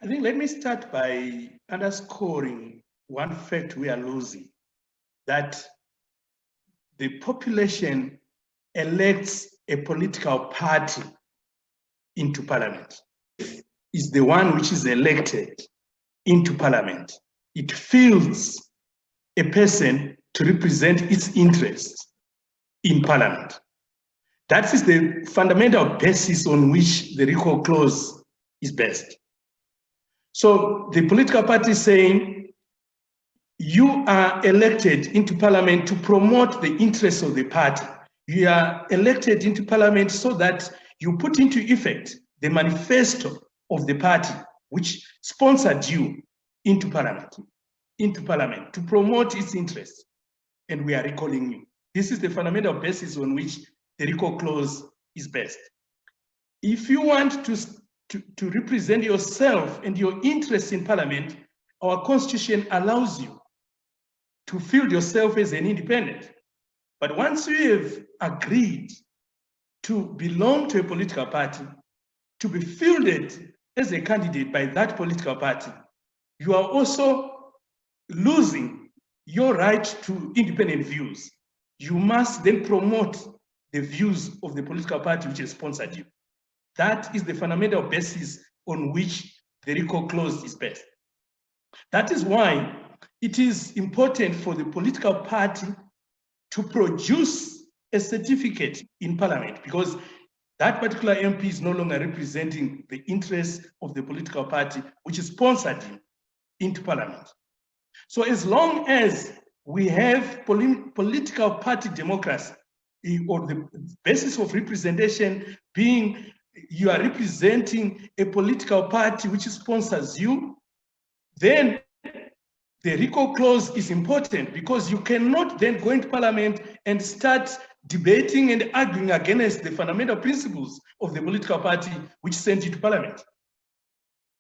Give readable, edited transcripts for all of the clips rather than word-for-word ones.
I think let me start by underscoring one fact we are losing, that the population elects a political party into parliament. Is the one which is elected into parliament. It fields a person to represent its interests in parliament. That is the fundamental basis on which the recall clause is based. So the political party is saying, you are elected into parliament to promote the interests of the party. You are elected into parliament so that you put into effect the manifesto of the party which sponsored you into parliament to promote its interests. And we are recalling you. This is the fundamental basis on which the recall clause is based. If you want to represent yourself and your interests in parliament, our constitution allows you to field yourself as an independent. But once you have agreed to belong to a political party, to be fielded as a candidate by that political party, you are also losing your right to independent views. You must then promote the views of the political party which has sponsored you. That is the fundamental basis on which the recall clause is based. That is why it is important for the political party to produce a certificate in parliament, because that particular MP is no longer representing the interests of the political party which is sponsored him into parliament. So as long as we have political party democracy, or the basis of representation being you are representing a political party which sponsors you, then the recall clause is important, because you cannot then go into parliament and start debating and arguing against the fundamental principles of the political party which sent you to parliament.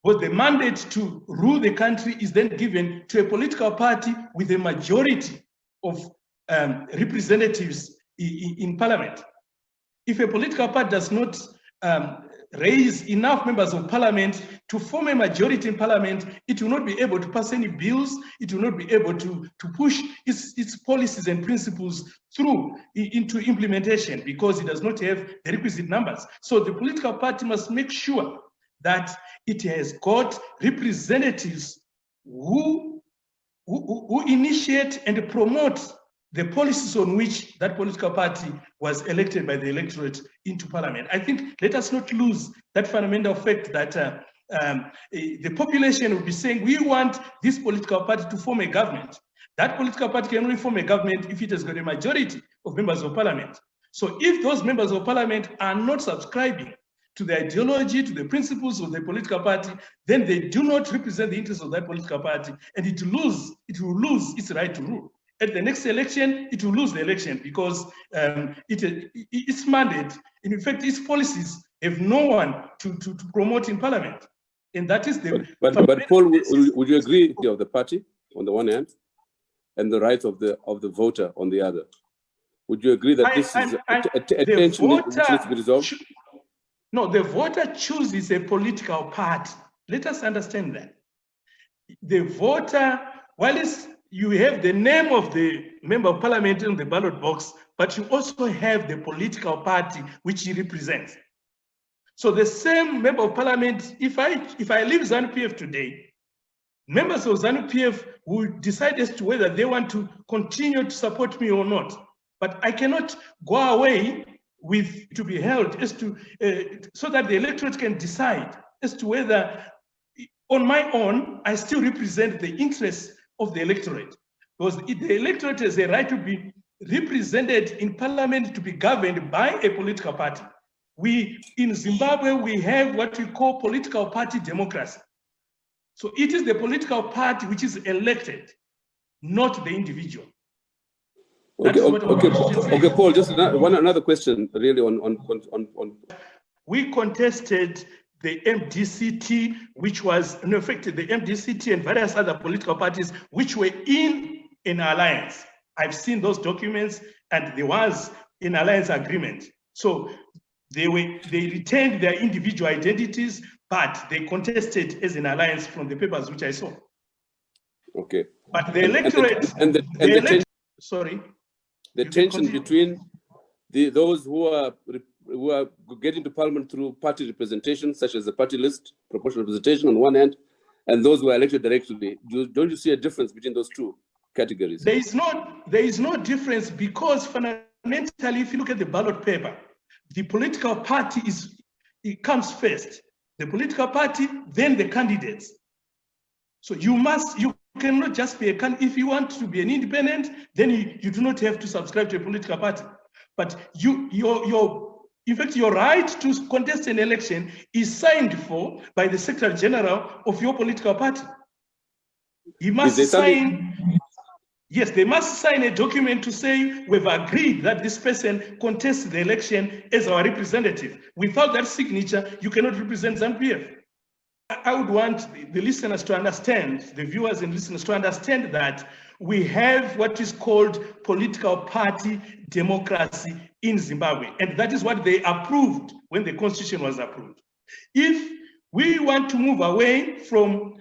But the mandate to rule the country is then given to a political party with a majority of representatives in parliament. If a political party does not raise enough members of parliament to form a majority in parliament, it will not be able to pass any bills, it will not be able to push its policies and principles through into implementation, because it does not have the requisite numbers. So the political party must make sure that it has got representatives who initiate and promote the policies on which that political party was elected by the electorate into parliament. I think let us not lose that fundamental fact that the population will be saying, we want this political party to form a government. That political party can only form a government if it has got a majority of members of parliament. So if those members of parliament are not subscribing to the ideology, to the principles of the political party, then they do not represent the interests of that political party, and it will lose its right to rule. At the next election, it will lose the election, because its mandate, in fact, its policies have no one to promote in parliament. And that is the... But Paul, would you agree of the party on the one hand and the right of the voter on the other? Would you agree that this is a tension which needs to be resolved? No, the voter chooses a political party. Let us understand that. The voter, while you have the name of the member of parliament in the ballot box, but you also have the political party which he represents. So the same member of parliament, if I leave Zanu PF today, members of Zanu PF will decide as to whether they want to continue to support me or not. But I cannot go away to be held as to so that the electorate can decide as to whether on my own I still represent the interests of the electorate, because the electorate has a right to be represented in parliament, to be governed by a political party. In Zimbabwe, we have what we call political party democracy. So it is the political party which is elected, not the individual. Okay, Paul, just another question really on. We contested the MDCT, which was in effect the MDCT and various other political parties which were in an alliance. I've seen those documents, and there was an alliance agreement. So they retained their individual identities, but they contested as an alliance from the papers which I saw. Okay. But the electorate, sorry. The tension between those who are getting to parliament through party representation, such as the party list, proportional representation on one hand, and those who are elected directly. Don't you see a difference between those two categories? There is no difference, because fundamentally, if you look at the ballot paper, the political party comes first. The political party, then the candidates. So you cannot just be a candidate. If you want to be an independent, then you do not have to subscribe to a political party. But in fact, your right to contest an election is signed for by the Secretary General of your political party. He must sign. Yes, they must sign a document to say we've agreed that this person contests the election as our representative. Without that signature, you cannot represent Zanu PF. I would want the listeners to understand, the viewers and listeners to understand that we have what is called political party democracy in Zimbabwe. And that is what they approved when the constitution was approved. If we want to move away from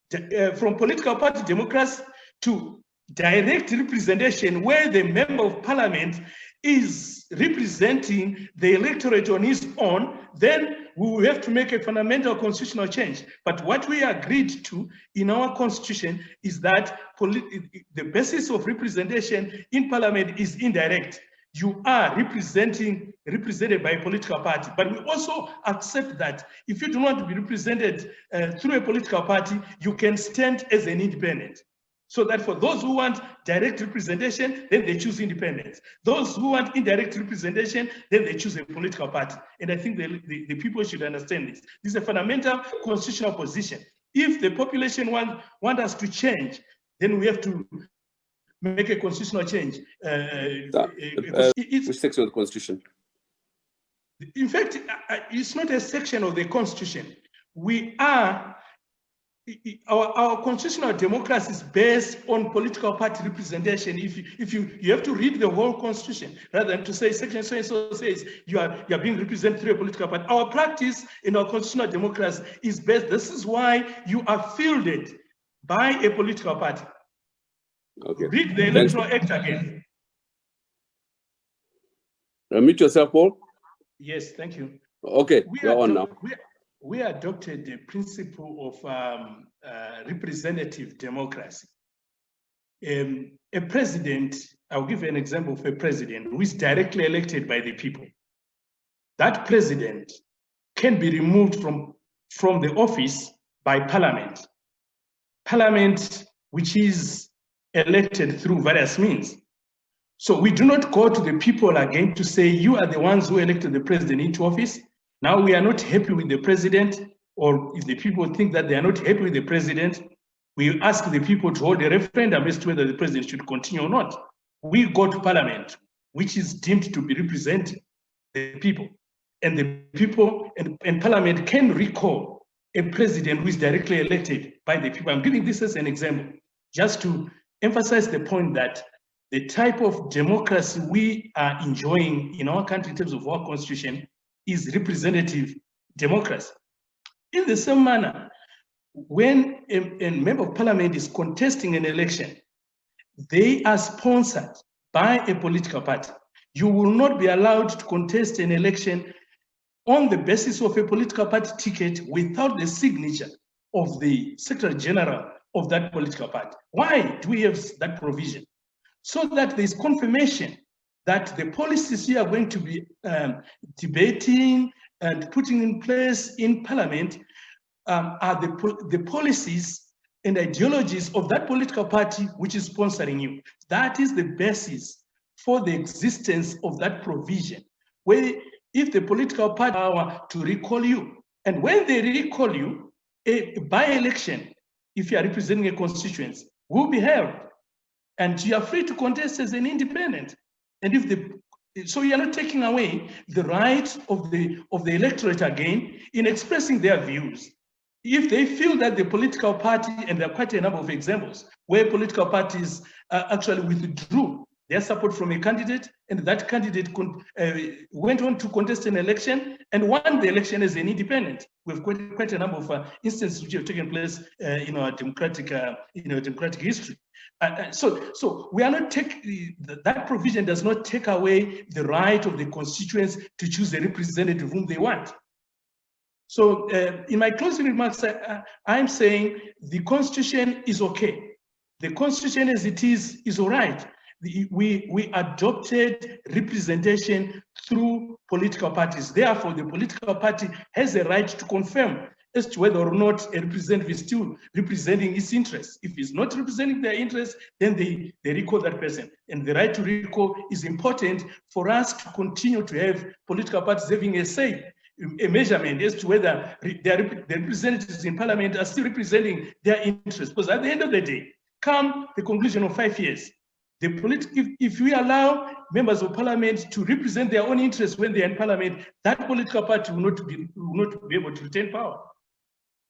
political party democracy to direct representation, where the member of parliament is representing the electorate on his own, then we will have to make a fundamental constitutional change. But what we agreed to in our constitution is that the basis of representation in parliament is indirect. You are represented by a political party. But we also accept that if you do not want to be represented through a political party, you can stand as an independent. So that for those who want direct representation, then they choose independence. Those who want indirect representation, then they choose a political party. And I think the people should understand this. This is a fundamental constitutional position. If the population want us to change, then we have to make a constitutional change. Which section of the Constitution? In fact, it's not a section of the Constitution. Our constitutional democracy is based on political party representation. If you have to read the whole constitution rather than to say section so and so says you are being represented through a political party. Our practice in our constitutional democracy is based. This is why you are fielded by a political party. Okay. Read the Electoral Act again. Mute yourself, Paul. Yes, thank you. Okay, go on now. We adopted the principle of representative democracy. A president, I'll give you an example of a president who is directly elected by the people. That president can be removed from the office by parliament. Parliament, which is elected through various means. So we do not go to the people again to say, you are the ones who elected the president into office. Now we are not happy with the president, or if the people think that they are not happy with the president, we ask the people to hold a referendum as to whether the president should continue or not. We go to parliament, which is deemed to be representing the people. And the people and parliament can recall a president who is directly elected by the people. I'm giving this as an example, just to emphasize the point that the type of democracy we are enjoying in our country in terms of our constitution is representative democracy. In the same manner, when a member of parliament is contesting an election, they are sponsored by a political party. You will not be allowed to contest an election on the basis of a political party ticket without the signature of the Secretary General of that political party. Why do we have that provision? So that there is confirmation that the policies we are going to be debating and putting in place in parliament are the policies and ideologies of that political party which is sponsoring you. That is the basis for the existence of that provision, where if the political party power to recall you, and when they recall you, a by-election, if you are representing a constituency, will be held, and you are free to contest as an independent. And so you are not taking away the right of the electorate again in expressing their views. If they feel that the political party, and there are quite a number of examples where political parties actually withdrew their support from a candidate, and that candidate went on to contest an election and won the election as an independent. We've quite a number of instances which have taken place in our democratic history. So we are not that provision does not take away the right of the constituents to choose a representative whom they want. So in my closing remarks, I'm saying the Constitution is okay. The Constitution as it is all right. We adopted representation through political parties. Therefore, the political party has a right to confirm as to whether or not a representative is still representing its interests. If it's not representing their interests, then they recall that person. And the right to recall is important for us to continue to have political parties having a say, a measurement as to whether the representatives in parliament are still representing their interests. Because at the end of the day, come the conclusion of 5 years, if we allow members of parliament to represent their own interests when they're in parliament, that political party will not be able to retain power.